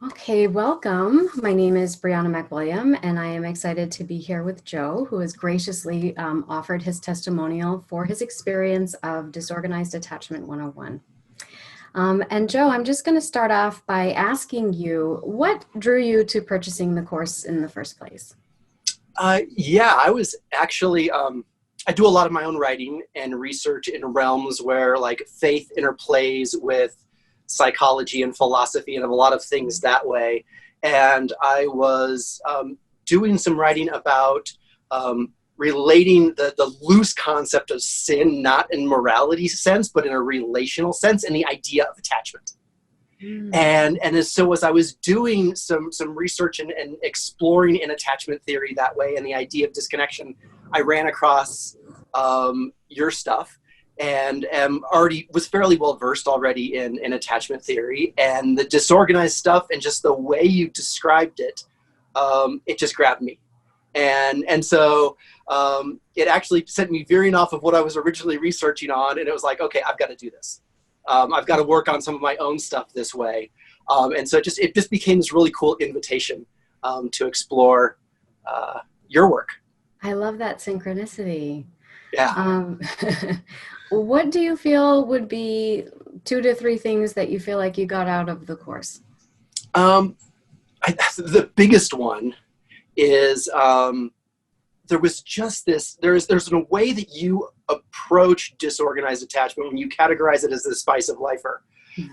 Okay, welcome. My name is Brianna McWilliam, and I am excited to be here with Joe, who has graciously offered his testimonial for his experience of Disorganized Attachment 101. And Joe, I'm just going to start off by asking you, what drew you to purchasing the course in the first place? Yeah, I was actually, I do a lot of my own writing and research in realms where like faith interplays with psychology and philosophy and a lot of things that way. And I was doing some writing about relating the loose concept of sin, not in morality sense, but in a relational sense, and the idea of attachment. Mm. And so as I was doing some research and exploring in attachment theory that way and the idea of disconnection, I ran across your stuff and already was fairly well versed already in attachment theory, and the disorganized stuff and just the way you described it, it just grabbed me. And so it actually sent me veering off of what I was originally researching on, and it was like, okay, I've got to do this. I've got to work on some of my own stuff this way. And so it just became this really cool invitation to explore your work. I love that synchronicity. Yeah. Um, what do you feel would be 2 to 3 things that you feel like you got out of the course? Um, the biggest one is there was just this, there's a way that you approach disorganized attachment when you categorize it as the spice of lifer.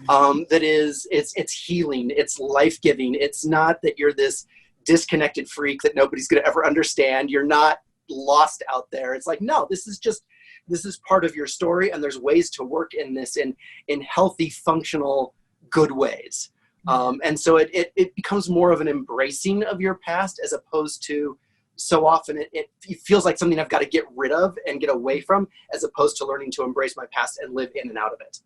That is, it's healing, it's life-giving. It's not that you're this disconnected freak that nobody's going to ever understand. You're not lost out there. It's like, no, this is part of your story, and there's ways to work in this in healthy, functional, good ways. And so it becomes more of an embracing of your past, as opposed to, so often it feels like something I've got to get rid of and get away from, as opposed to learning to embrace my past and live in and out of it.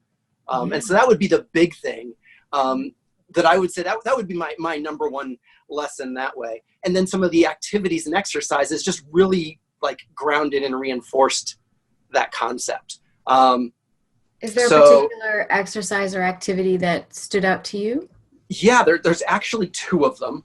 And so that would be the big thing, that I would say that would be my number one lesson that way. And then some of the activities and exercises just really like grounded and reinforced that concept. Is there a So particular exercise or activity that stood out to you? yeah, there's actually two of them.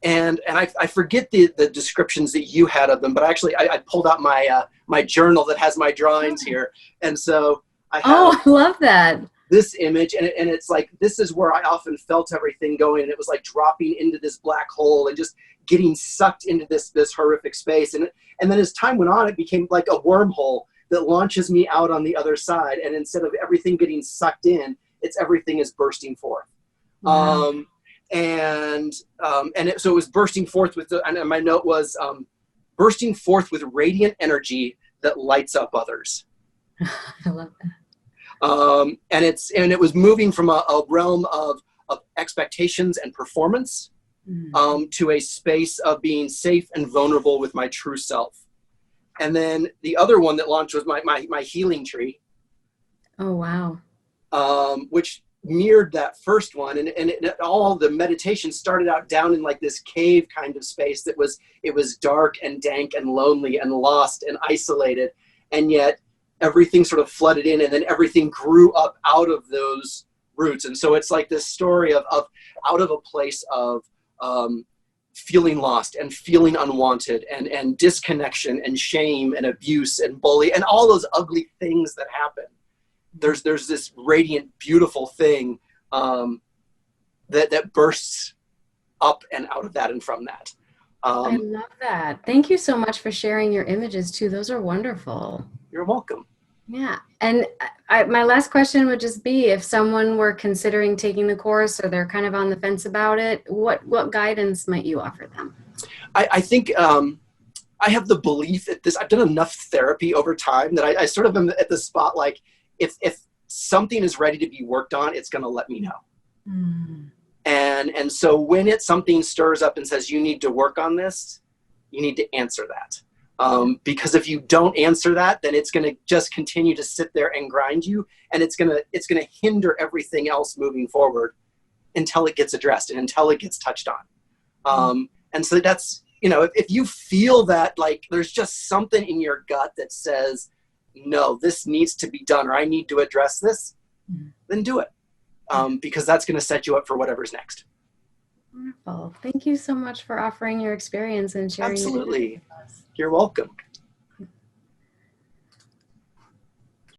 And I forget the descriptions that you had of them, but actually I pulled out my journal that has my drawings here. And so I have Oh, I love that. this image, and it's like, this is where I often felt everything going, and it was like dropping into this black hole and just getting sucked into this horrific space. And then as time went on, it became like a wormhole that launches me out on the other side. And instead of everything getting sucked in, it's everything is bursting forth. Wow. So it was bursting forth with and my note was bursting forth with radiant energy that lights up others. I love that. And it was moving from a realm of expectations and performance, to a space of being safe and vulnerable with my true self. And then the other one that launched was my healing tree, Oh, wow. which mirrored that first one. All the meditation started out down in like this cave kind of space it was dark and dank and lonely and lost and isolated. And yet everything sort of flooded in, and then everything grew up out of those roots. And so it's like this story of out of a place of feeling lost and feeling unwanted and disconnection and shame and abuse and bully and all those ugly things that happen. There's this radiant, beautiful thing that bursts up and out of that and from that. I love that. Thank you so much for sharing your images too. Those are wonderful. You're welcome. Yeah. And my last question would just be, if someone were considering taking the course or they're kind of on the fence about it, what guidance might you offer them? I think I have the belief that I've done enough therapy over time that I sort of am at the spot, like, if something is ready to be worked on, it's going to let me know. Mm. And so when something stirs up and says, you need to work on this, you need to answer that. Because if you don't answer that, then it's going to just continue to sit there and grind you. And it's going to hinder everything else moving forward until it gets addressed and until it gets touched on. And so that's, if you feel that like there's just something in your gut that says, no, this needs to be done, or I need to address this, then do it. because that's going to set you up for whatever's next. Wonderful. Thank you so much for offering your experience and sharing. Absolutely. You're welcome.